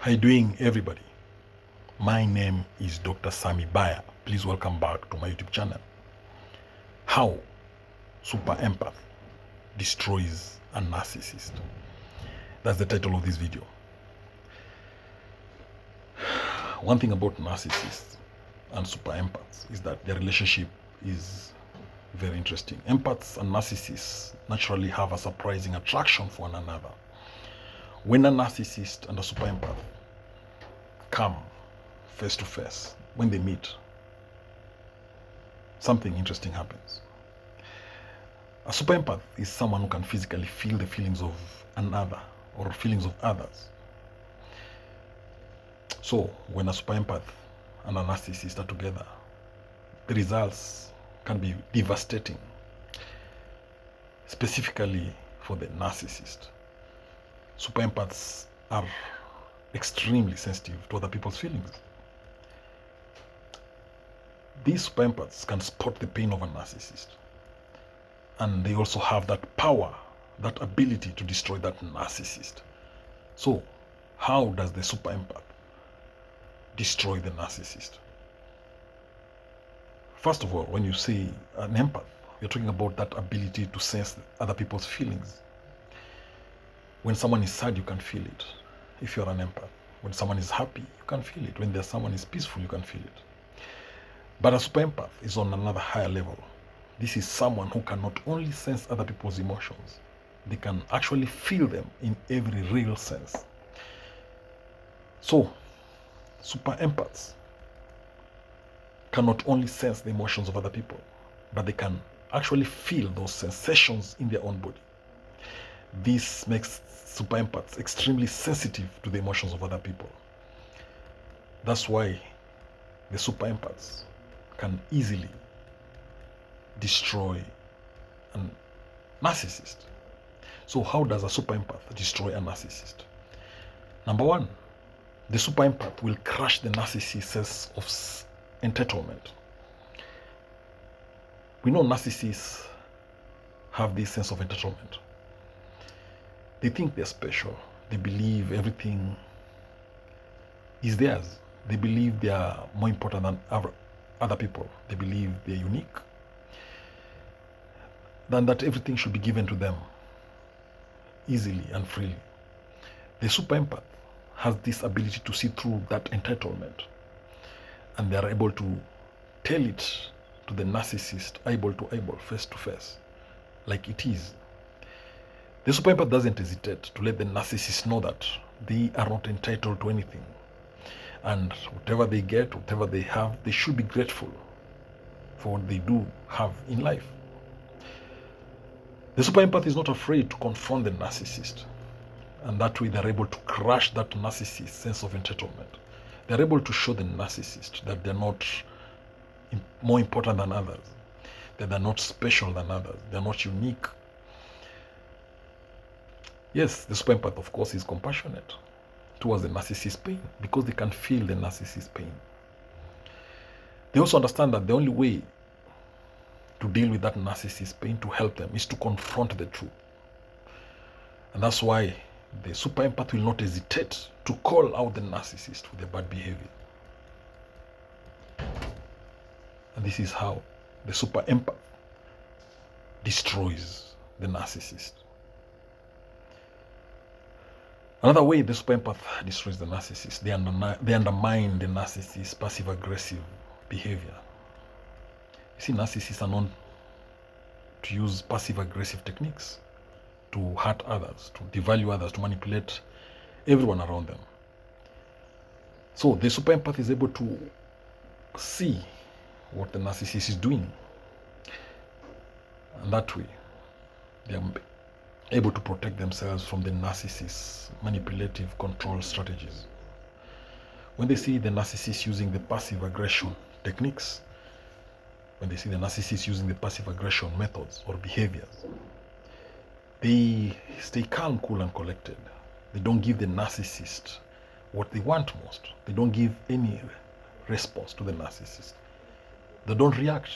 How you doing, everybody? My name is Dr. Sami Bay. Please welcome back to my YouTube channel. How superempath destroys a narcissist. That's the title of this video. One thing about narcissists and superempaths is that their relationship is very interesting. Empaths and narcissists naturally have a surprising attraction for one another. When a narcissist and a superempath come face to face, when they meet, something interesting happens. A superempath is someone who can physically feel the feelings of another or feelings of others. So when a superempath and a narcissist are together, the results can be devastating, specifically for the narcissist. Superempaths are extremely sensitive to other people's feelings. These superempaths can spot the pain of a narcissist, and they also have that power, that ability to destroy that narcissist. So how does the superempath destroy the narcissist? First of all, when you say an empath, you're talking about that ability to sense other people's feelings. When someone is sad, you can feel it. If you're an empath, when someone is happy, you can feel it. When someone is peaceful, you can feel it. But a superempath is on another higher level. This is someone who can not only sense other people's emotions, they can actually feel them in every real sense. So, superempaths can not only sense the emotions of other people, but they can actually feel those sensations in their own body. This makes superempaths extremely sensitive to the emotions of other people. That's why the superempaths can easily destroy a narcissist. So how does a superempath destroy a narcissist? Number one, the superempath will crush the narcissist's sense of entitlement. We know narcissists have this sense of entitlement. They think they're special. They believe everything is theirs. They believe they are more important than other people. They believe they're unique. Than that everything should be given to them easily and freely. The superempath has this ability to see through that entitlement, and they are able to tell it to the narcissist, eyeball to eyeball, face to face, like it is. The superempath doesn't hesitate to let the narcissist know that they are not entitled to anything, and whatever they get, whatever they have, they should be grateful for what they do have in life. The superempath is not afraid to confront the narcissist, and that way they're able to crush that narcissist's sense of entitlement. They're able to show the narcissist that they're not more important than others, that they're not special than others, they're not unique. Yes, the superempath, of course, is compassionate towards the narcissist's pain because they can feel the narcissist's pain. They also understand that the only way to deal with that narcissist's pain, to help them, is to confront the truth. And that's why the superempath will not hesitate to call out the narcissist for their bad behavior. And this is how the superempath destroys the narcissist. Another way the superempath destroys the narcissist, they undermine the narcissist's passive-aggressive behavior. You see, narcissists are known to use passive-aggressive techniques to hurt others, to devalue others, to manipulate everyone around them. So the superempath is able to see what the narcissist is doing, and that way they are able to protect themselves from the narcissist's manipulative control strategies. When they see the narcissist using the passive aggression techniques, when they see the narcissist using the passive aggression methods or behaviors, they stay calm, cool, and collected. They don't give the narcissist what they want most. They don't give any response to the narcissist. They don't react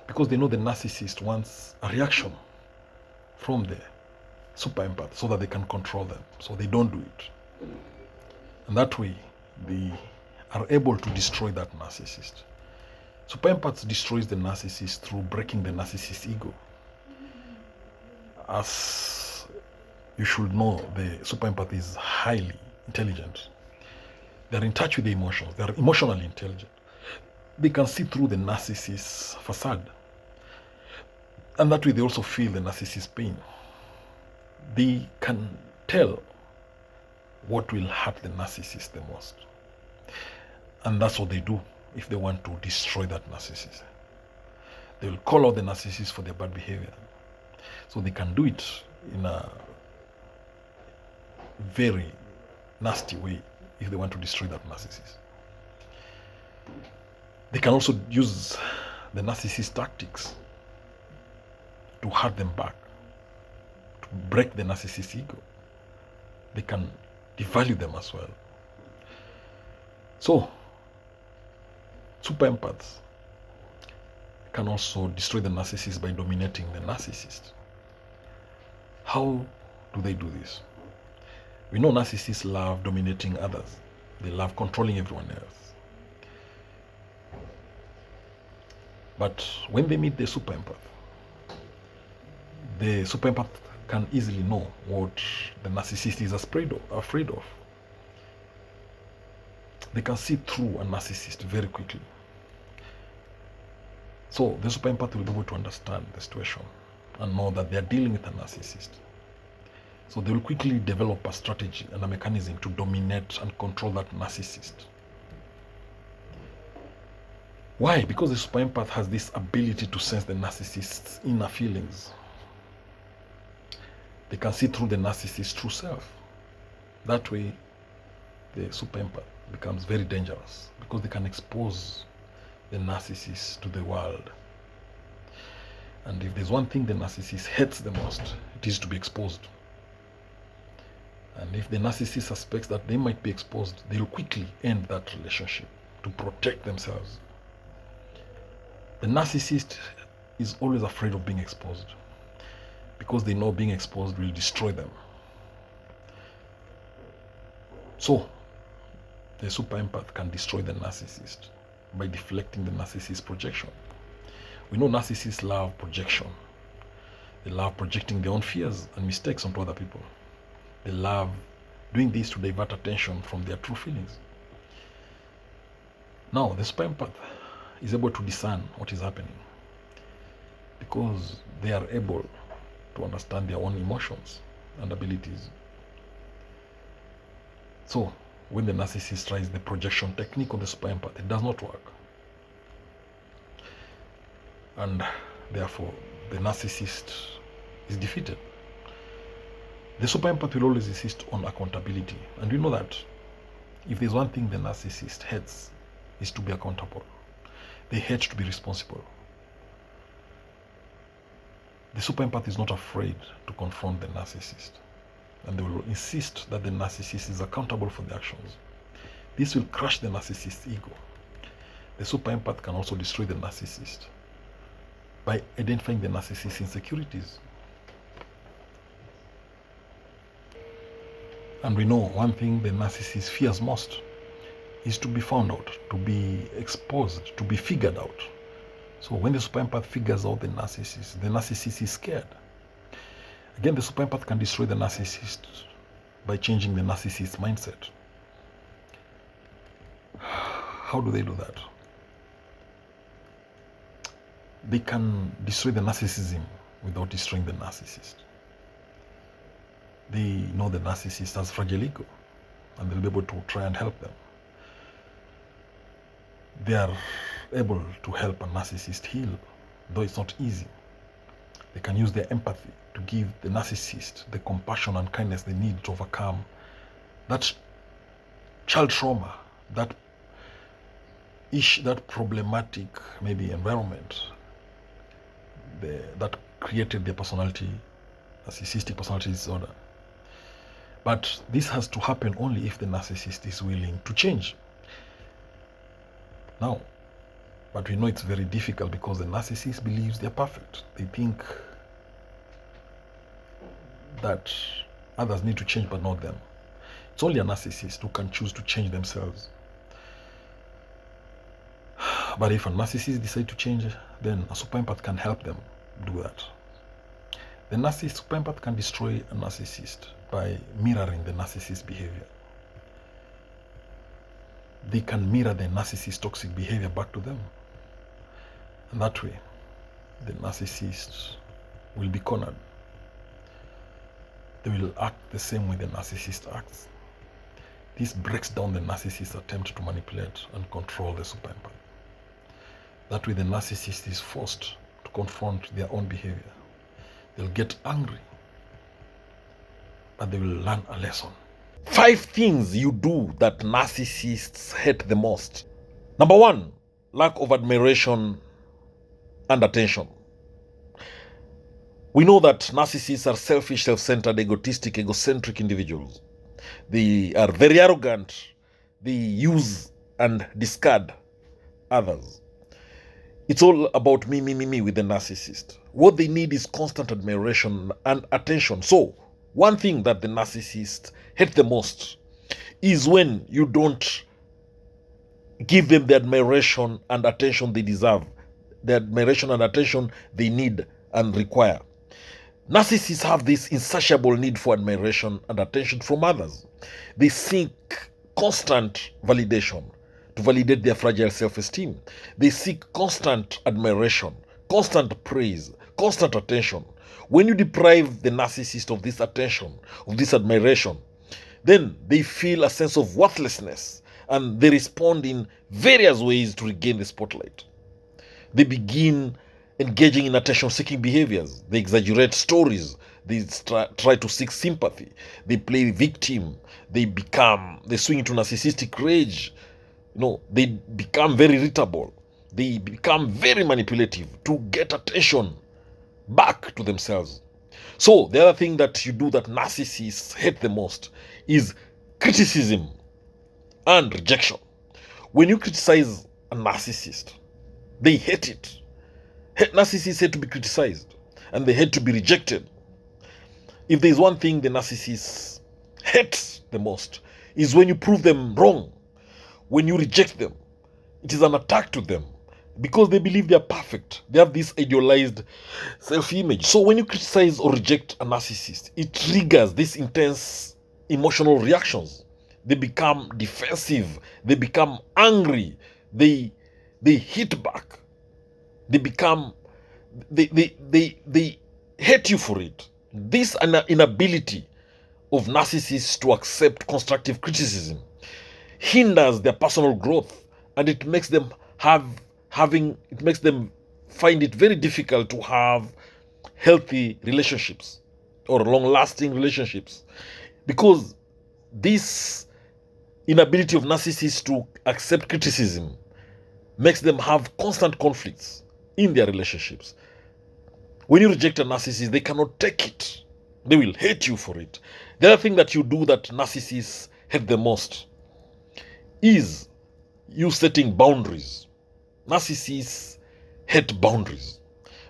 because they know the narcissist wants a reaction from the superempath so that they can control them. So they don't do it. And that way, they are able to destroy that narcissist. Superempaths destroys the narcissist through breaking the narcissist's ego. As you should know, the superempath is highly intelligent. They're in touch with the emotions. They're emotionally intelligent. They can see through the narcissist's facade. And that way they also feel the narcissist's pain. They can tell what will hurt the narcissist the most. And that's what they do if they want to destroy that narcissist. They will call out the narcissist for their bad behavior. So they can do it in a very nasty way if they want to destroy that narcissist. They can also use the narcissist tactics to hurt them back, to break the narcissist's ego. They can devalue them as well. So, super empaths can also destroy the narcissist by dominating the narcissist. How do they do this? We know narcissists love dominating others. They love controlling everyone else. But when they meet the super empath can easily know what the narcissist is afraid of. They can see through a narcissist very quickly. So the super empath will be able to understand the situation and know that they are dealing with a narcissist. So they will quickly develop a strategy and a mechanism to dominate and control that narcissist. Why? Because the super empath has this ability to sense the narcissist's inner feelings. They can see through the narcissist's true self. That way, the super empath becomes very dangerous because they can expose the narcissist to the world. And if there's one thing the narcissist hates the most, it is to be exposed. And if the narcissist suspects that they might be exposed, they'll quickly end that relationship to protect themselves. The narcissist is always afraid of being exposed because they know being exposed will destroy them. So, the super empath can destroy the narcissist by deflecting the narcissist's projection. We know narcissists love projection. They love projecting their own fears and mistakes onto other people. They love doing this to divert attention from their true feelings. Now, the super empath is able to discern what is happening because they are able to understand their own emotions and abilities. So, when the narcissist tries the projection technique on the super empath, it does not work. And therefore, the narcissist is defeated. The super empath will always insist on accountability. And you know that if there's one thing the narcissist hates, is to be accountable. They hate to be responsible. The super empath is not afraid to confront the narcissist. And they will insist that the narcissist is accountable for their actions. This will crush the narcissist's ego. The super empath can also destroy the narcissist by identifying the narcissist's insecurities. And we know one thing the narcissist fears most is to be found out, to be exposed, to be figured out. So when the super empath figures out the narcissist is scared. Again, the super empath can destroy the narcissist by changing the narcissist's mindset. How do they do that? They can destroy the narcissism without destroying the narcissist. They know the narcissist has fragile ego and they'll be able to try and help them. They are able to help a narcissist heal, though it's not easy. They can use their empathy to give the narcissist the compassion and kindness they need to overcome that child trauma, that problematic maybe environment that created their personality, narcissistic personality disorder. But this has to happen only if the narcissist is willing to change. Now, but we know it's very difficult because the narcissist believes they're perfect. They think that others need to change but not them. It's only a narcissist who can choose to change themselves. But if a narcissist decides to change, then a superempath can help them do that. The superempath can destroy a narcissist by mirroring the narcissist's behavior. They can mirror the narcissist's toxic behavior back to them. And that way, the narcissist will be cornered. They will act the same way the narcissist acts. This breaks down the narcissist's attempt to manipulate and control the superempath. That way, the narcissist is forced to confront their own behavior. They'll get angry, but they will learn a lesson. 5 things you do that narcissists hate the most. Number 1, lack of admiration and attention. We know that narcissists are selfish, self-centered, egotistic, egocentric individuals. They are very arrogant. They use and discard others. It's all about me, me, me, me with the narcissist. What they need is constant admiration and attention. So, one thing that the narcissists hate the most is when you don't give them the admiration and attention they deserve, the admiration and attention they need and require. Narcissists have this insatiable need for admiration and attention from others. They seek constant validation to validate their fragile self-esteem. They seek constant admiration, constant praise, constant attention. When you deprive the narcissist of this attention, of this admiration, then they feel a sense of worthlessness and they respond in various ways to regain the spotlight. They begin engaging in attention-seeking behaviors. They exaggerate stories. They try to seek sympathy. They play victim. They swing into narcissistic rage. They become very irritable. They become very manipulative to get attention back to themselves. So the other thing that you do that narcissists hate the most is criticism and rejection. When you criticize a narcissist, they hate it. Narcissists hate to be criticized and they hate to be rejected. If there's one thing the narcissists hate the most is when you prove them wrong, when you reject them. It is an attack to them because they believe they are perfect. They have this idealized self-image. So when you criticize or reject a narcissist, it triggers these intense emotional reactions. They become defensive. They become angry. They hit back. They hate you for it. This inability of narcissists to accept constructive criticism hinders their personal growth, and it makes them find it very difficult to have healthy relationships or long-lasting relationships, because this inability of narcissists to accept criticism makes them have constant conflicts in their relationships. When you reject a narcissist, they cannot take it. They will hate you for it. The other thing that you do that narcissists hate the most is you setting boundaries. Narcissists hate boundaries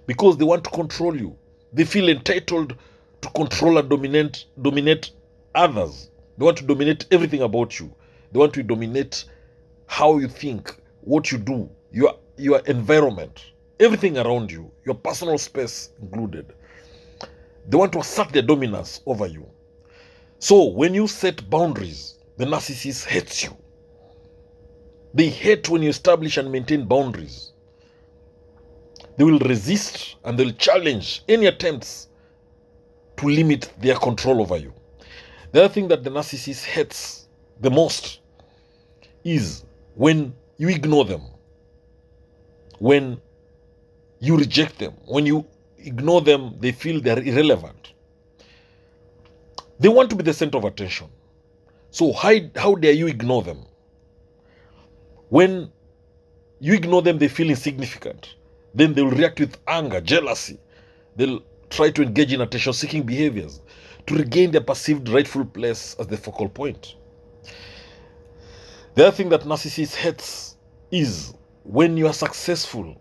because they want to control you. They feel entitled to control and dominate others. They want to dominate everything about you. They want to dominate how you think, what you do, your environment, everything around you, your personal space included. They want to assert their dominance over you. So when you set boundaries, the narcissist hates you. They hate when you establish and maintain boundaries. They will resist and they'll challenge any attempts to limit their control over you. The other thing that the narcissist hates the most is when you ignore them, when you reject them. When you ignore them, they feel they're irrelevant. They want to be the center of attention. So how dare you ignore them? When you ignore them, they feel insignificant. Then they will react with anger, jealousy. They'll try to engage in attention-seeking behaviors to regain their perceived rightful place as the focal point. The other thing that narcissist hates is when you are successful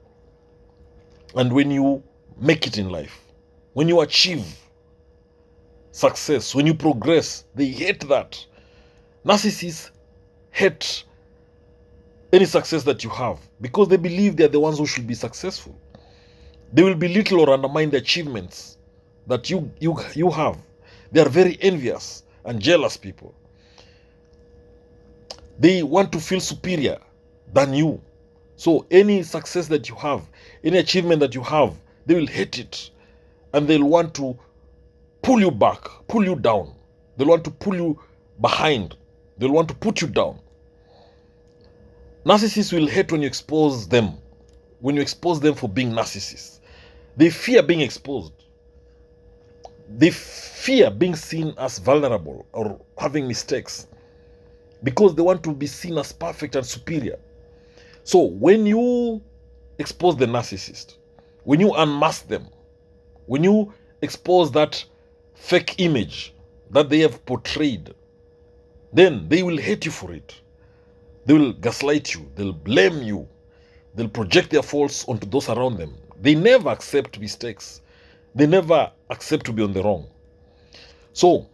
and when you make it in life, when you achieve success, when you progress. They hate that Narcissists hate any success that you have because they believe they're the ones who should be successful. They will belittle or undermine the achievements that you have. They are very envious and jealous people. They want to feel superior than you. So any success that you have, any achievement that you have, they will hate it. And they'll want to pull you back, pull you down. They'll want to pull you behind. They'll want to put you down. Narcissists will hate when you expose them. When you expose them for being narcissists. They fear being exposed. They fear being seen as vulnerable or having mistakes because they want to be seen as perfect and superior. So when you expose the narcissist, when you unmask them, when you expose that fake image that they have portrayed, then they will hate you for it. They will gaslight you. They'll blame you. They'll project their faults onto those around them. They never accept mistakes. They never accept to be on the wrong. So,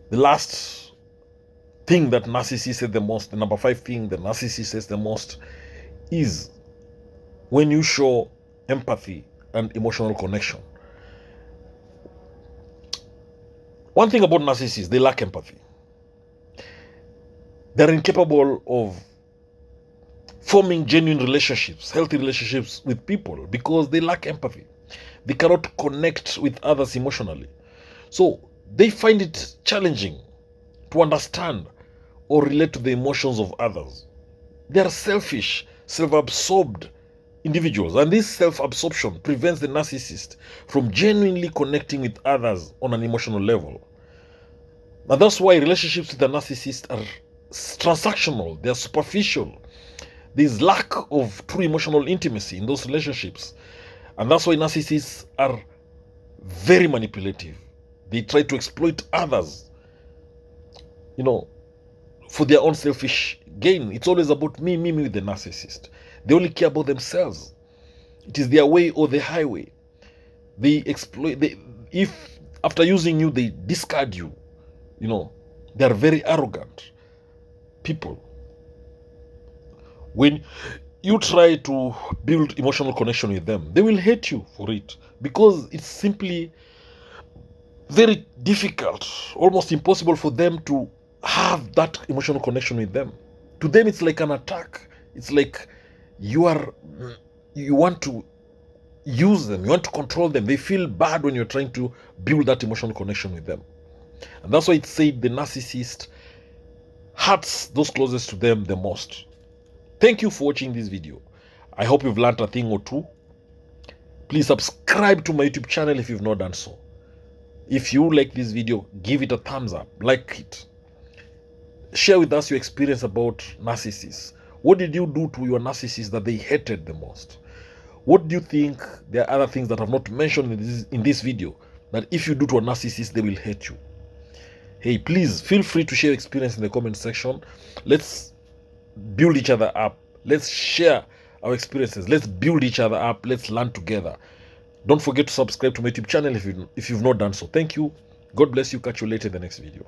the last thing that narcissist says the most, the number 5 thing that narcissist says the most is when you show empathy and emotional connection. One thing about narcissists, they lack empathy. They're incapable of forming genuine relationships, healthy relationships with people because they lack empathy. They cannot connect with others emotionally. So they find it challenging to understand or relate to the emotions of others. They are selfish, self-absorbed individuals, and this self-absorption prevents the narcissist from genuinely connecting with others on an emotional level. Now that's why relationships with the narcissist are transactional, they are superficial. There's lack of true emotional intimacy in those relationships. And that's why narcissists are very manipulative. They try to exploit others, for their own selfish gain. It's always about me with the narcissist. They only care about themselves. It is their way or the highway. They exploit, if after using you, they discard you, they are very arrogant people. When you try to build emotional connection with them, they will hate you for it because it's simply very difficult, almost impossible for them to have that emotional connection with them. To them, it's like an attack. It's like you want to use them, you want to control them. They feel bad when you're trying to build that emotional connection with them. And that's why it's said the narcissist hurts those closest to them the most. Thank you for watching this video. I hope you've learned a thing or two. Please subscribe to my YouTube channel if you've not done so. If you like this video, give it a thumbs up, like it. Share with us your experience about narcissists. What did you do to your narcissist that they hated the most? What do you think there are other things that I've not mentioned in this video that if you do to a narcissist, they will hate you? Hey, please feel free to share your experience in the comment section. Let's build each other up. Let's share our experiences. Let's build each other up. Let's learn together. Don't forget to subscribe to my YouTube channel if you've not done so. Thank you. God bless you. Catch you later in the next video.